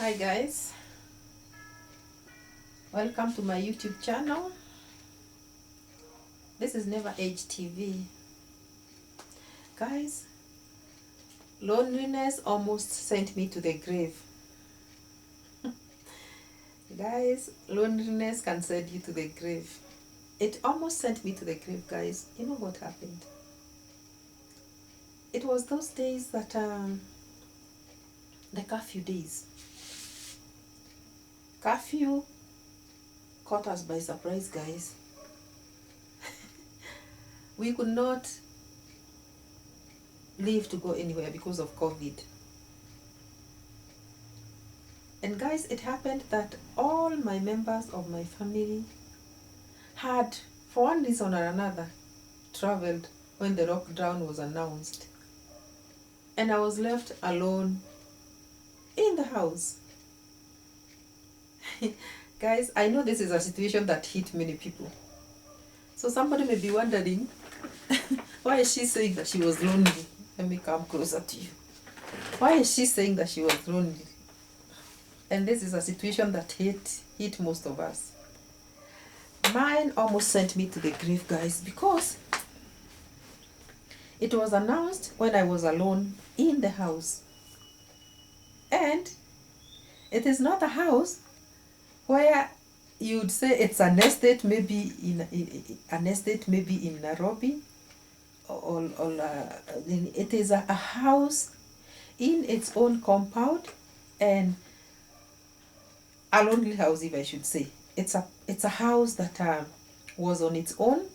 Hi guys, welcome to my YouTube channel. This is Never Age TV. Guys, loneliness almost sent me to the grave. Guys, loneliness can send you to the grave. It almost sent me to the grave, guys. You know what happened? It was those days that, the curfew days. Curfew caught us by surprise, guys. We could not leave to go anywhere because of COVID. And guys, it happened that all my members of my family had, for one reason or another, traveled when the lockdown was announced. And I was left alone in the house. Guys, I know this is a situation that hit many people. So somebody may be wondering, why is she saying that she was lonely? Let me come closer to you. Why is she saying that she was lonely? And this is a situation that hit most of us. Mine almost sent me to the grave, guys, because it was announced when I was alone in the house. And it is not a house where you'd say it's an estate, maybe in Nairobi, or it is a house in its own compound, and a lonely house, if I should say. It's a house that was on its own,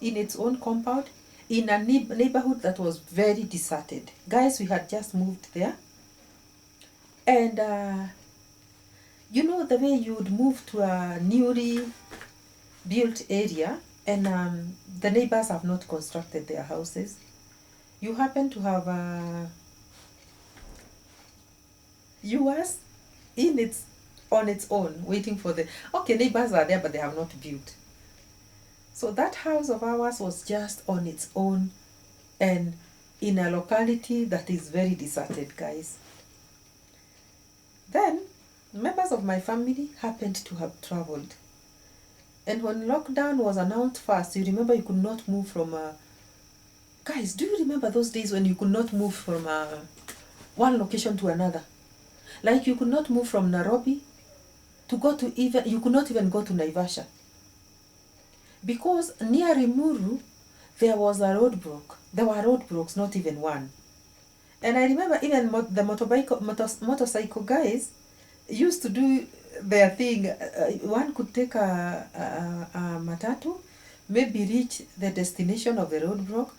in its own compound, in a neighborhood that was very deserted. Guys, we had just moved there, and you know the way you would move to a newly built area, and the neighbors have not constructed their houses. You happen to have yours on its own, waiting for the... Okay, neighbors are there, but they have not built. So that house of ours was just on its own, and in a locality that is very deserted, guys. Then, members of my family happened to have traveled. And when lockdown was announced first, you remember you could not move from... Guys, do you remember those days when you could not move from one location to another? Like you could not move from Nairobi to go to even... You could not even go to Naivasha. Because near Rimuru, there was a roadblock. There were roadblocks, not even one. And I remember even the motorcycle guys used to do their thing. One could take a matatu, maybe reach the destination of the roadblock,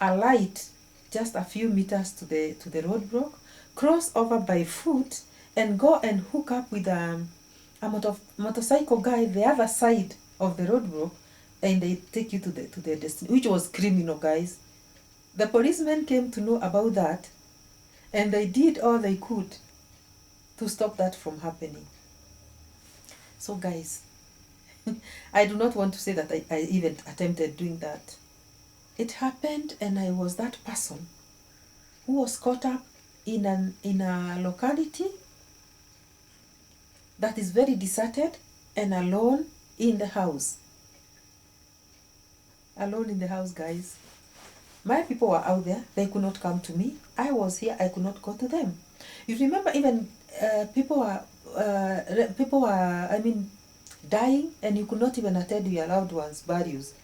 alight just a few meters to the roadblock, cross over by foot, and go and hook up with a motorcycle guy the other side of the roadblock, and they take you to the destination, which was criminal, guys. The policemen came to know about that, and they did all they could to stop that from happening. So guys, I do not want to say that I even attempted doing that. It happened, and I was that person who was caught up in a locality that is very deserted and alone in the house. Alone in the house, guys. My people were out there. They could not come to me. I was here. I could not go to them. You remember even people were dying, and you could not even attend your loved ones' burials.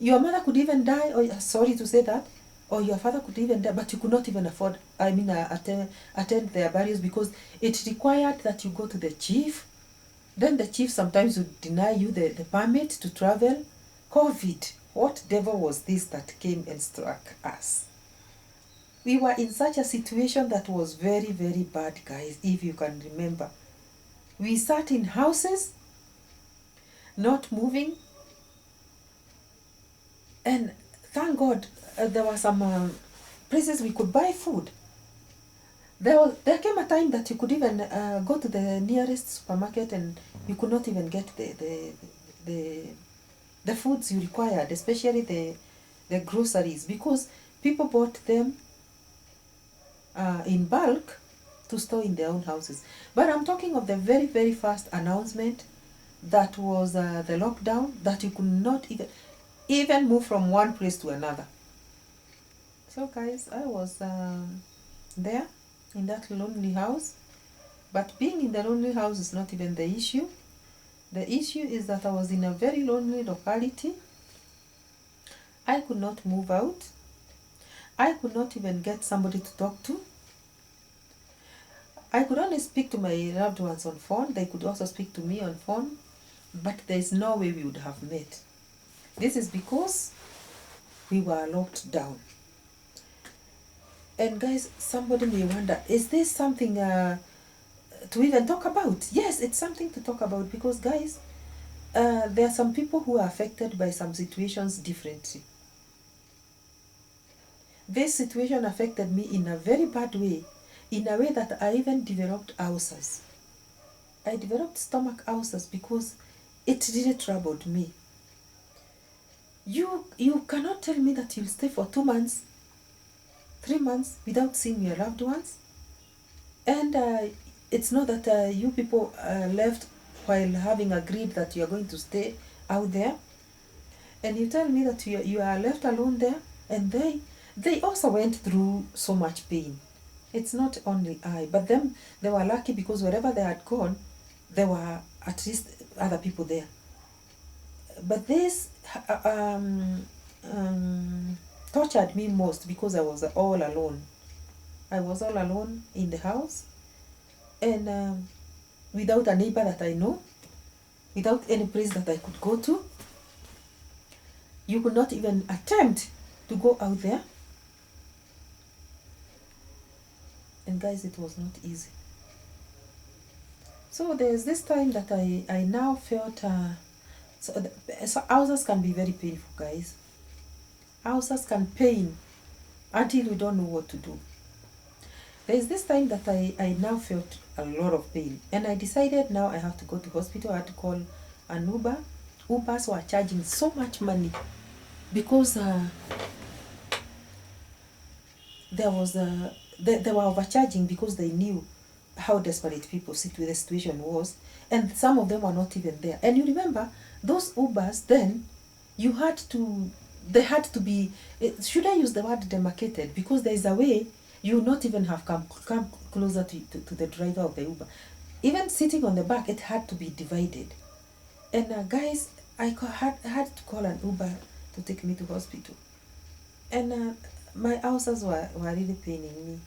Your mother could even die, or sorry to say that, or your father could even die, but you could not even afford, attend their burials, because it required that you go to the chief. Then the chief sometimes would deny you the permit to travel. COVID. What devil was this that came and struck us? We were in such a situation that was very, very bad, guys, if you can remember. We sat in houses, not moving. And thank God, there were some places we could buy food. There came a time that you could even go to the nearest supermarket, and you could not even get the foods you required, especially the groceries, because people bought them in bulk to store in their own houses. But I'm talking of the very, very first announcement that was the lockdown, that you could not even move from one place to another. So guys, I was there in that lonely house. But being in the lonely house is not even the issue. The issue is that I was in a very lonely locality. I could not move out. I could not even get somebody to talk to. I could only speak to my loved ones on phone. They could also speak to me on phone. But there's no way we would have met. This is because we were locked down. And guys, somebody may wonder, is this something to even talk about? Yes, it's something to talk about, because guys, there are some people who are affected by some situations differently. This situation affected me in a very bad way, in a way that I even developed ulcers. I developed stomach ulcers because it really troubled me. You cannot tell me that you'll stay for 2 months, 3 months without seeing your loved ones. And it's not that you people left while having agreed that you are going to stay out there. And you tell me that you are left alone there, and they also went through so much pain. It's not only I, but them, they were lucky because wherever they had gone, there were at least other people there. But this tortured me most because I was all alone. I was all alone in the house, and without a neighbor that I know, without any place that I could go to. You could not even attempt to go out there. And guys, it was not easy. So there's this time that I now felt, so ulcers can be very painful, guys. Ulcers can pain until you don't know what to do. There's this time that I now felt a lot of pain, and I decided now I have to go to hospital. I had to call an Uber. Ubers were charging so much money because they were overcharging because they knew how desperate the situation was, and some of them were not even there. And you remember those Ubers then, they had to be, should I use the word demarcated, because there is a way you will not even have come closer to the driver of the Uber. Even sitting on the back, it had to be divided. And guys, I had to call an Uber to take me to hospital. And my ulcers were really paining me.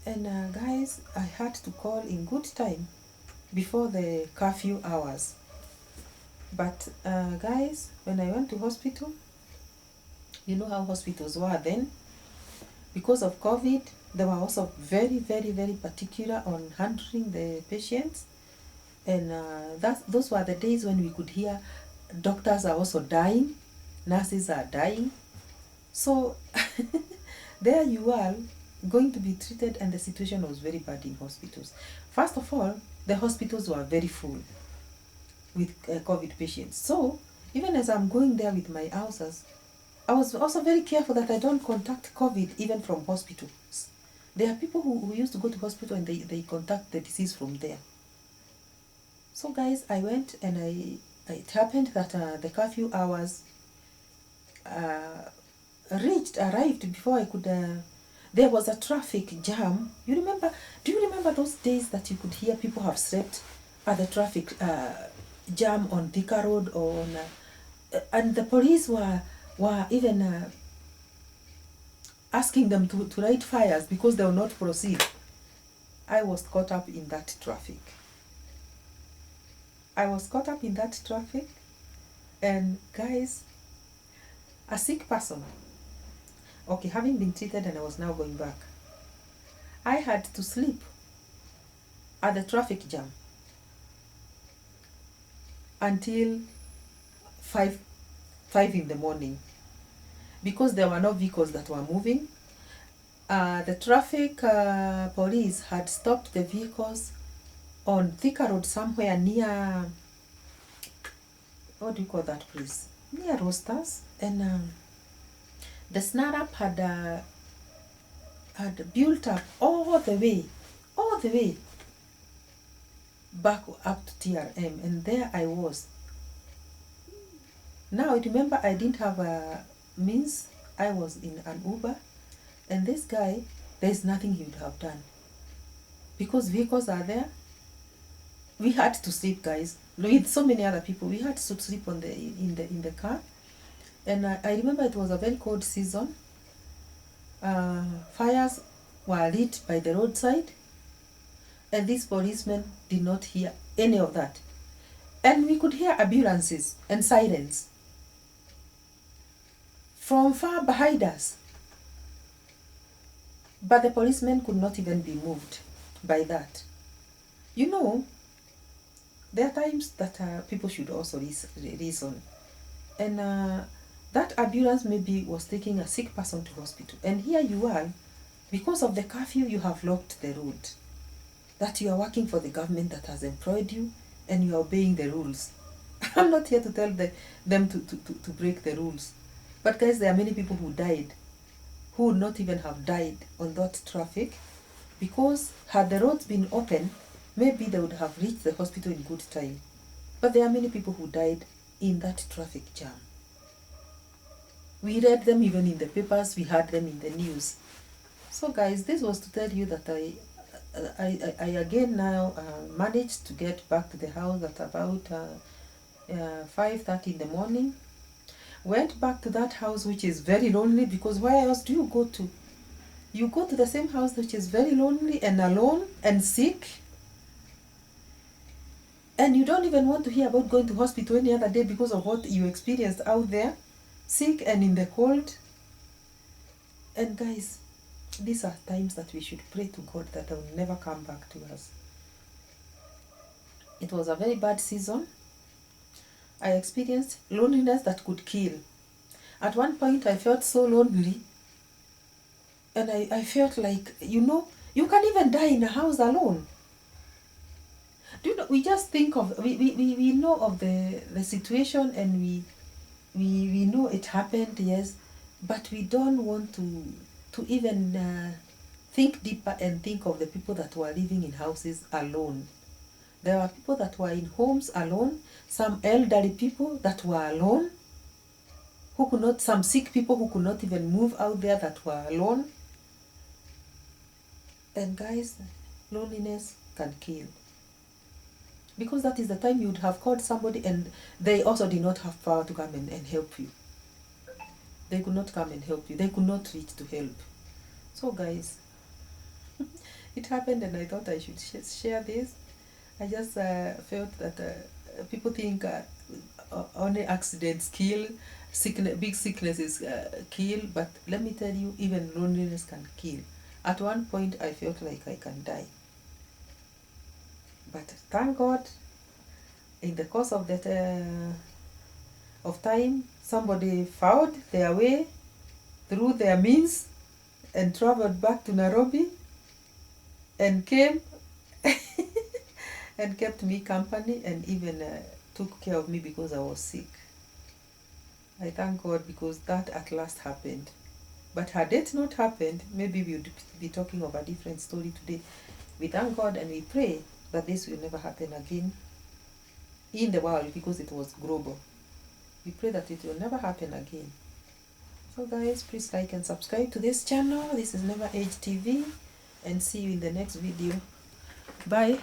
And guys, I had to call in good time before the curfew hours. But guys, when I went to hospital, you know how hospitals were then. Because of COVID, they were also very, very, very particular on handling the patients. And those were the days when we could hear doctors are also dying, nurses are dying. So there you are, going to be treated, and the situation was very bad in hospitals. First of all, the hospitals were very full with COVID patients. So even as I'm going there with my ulcers, I was also very careful that I don't contact COVID even from hospitals. There are people who used to go to hospital and they contact the disease from there. So guys, I went, and it happened that the curfew hours arrived before I could, there was a traffic jam. Do you remember those days that you could hear people have slept at the traffic jam on Thika Road, or on, and the police were even asking them to light fires because they will not proceed. I was caught up in that traffic. And guys, a sick person, okay, having been treated, and I was now going back, I had to sleep at the traffic jam until 5 in the morning, because there were no vehicles that were moving. The traffic police had stopped the vehicles on Thika Road, somewhere near, what do you call that place? Near Roasters. And the snare up had built up all the way all the way back up to TRM, and there I was. Now remember, I didn't have a means. I was in an Uber, and this guy, there's nothing he would have done because vehicles are there. We had to sleep, guys, with so many other people. We had to sleep on the car, and I remember it was a very cold season. Fires were lit by the roadside, and these policemen did not hear any of that. And we could hear ambulances and sirens from far behind us. But the policemen could not even be moved by that. You know, there are times that people should also reason. And that ambulance maybe was taking a sick person to hospital. And here you are, because of the curfew, you have locked the road. That you are working for the government that has employed you, and you are obeying the rules. I'm not here to tell them to break the rules. But guys, there are many people who died, who would not even have died on that traffic, because had the roads been open, maybe they would have reached the hospital in good time. But there are many people who died in that traffic jam. We read them even in the papers, we heard them in the news. So guys, this was to tell you that I again now managed to get back to the house at about 5:30 in the morning. Went back to that house, which is very lonely, because where else do you go to? You go to the same house which is very lonely and alone and sick, and you don't even want to hear about going to hospital any other day because of what you experienced out there, sick and in the cold. And guys, these are times that we should pray to God that they will never come back to us. It was a very bad season. I experienced loneliness that could kill. At one point, I felt so lonely. And I felt like, you can even die in a house alone. Do you know, we just think of, we know of the situation, and we know it happened, yes. But we don't want to even think deeper and think of the people that were living in houses alone. There were people that were in homes alone, some elderly people that were alone, some sick people who could not even move out there, that were alone. And guys, loneliness can kill. Because that is the time you would have called somebody, and they also did not have power to come and help you. They could not come and help you. They could not reach to help. So guys, it happened, and I thought I should share this. I just felt that people think only accidents kill, big sicknesses kill, but let me tell you, even loneliness can kill. At one point, I felt like I can die. But thank God, in the course of that of time, somebody found their way through their means and traveled back to Nairobi and came and kept me company, and even took care of me because I was sick. I thank God, because that at last happened. But had it not happened, maybe we would be talking of a different story today. We thank God and we pray that this will never happen again in the world, because it was global. We pray that it will never happen again. So guys, please like and subscribe to this channel. This is Never Age TV, and see you in the next video. Bye.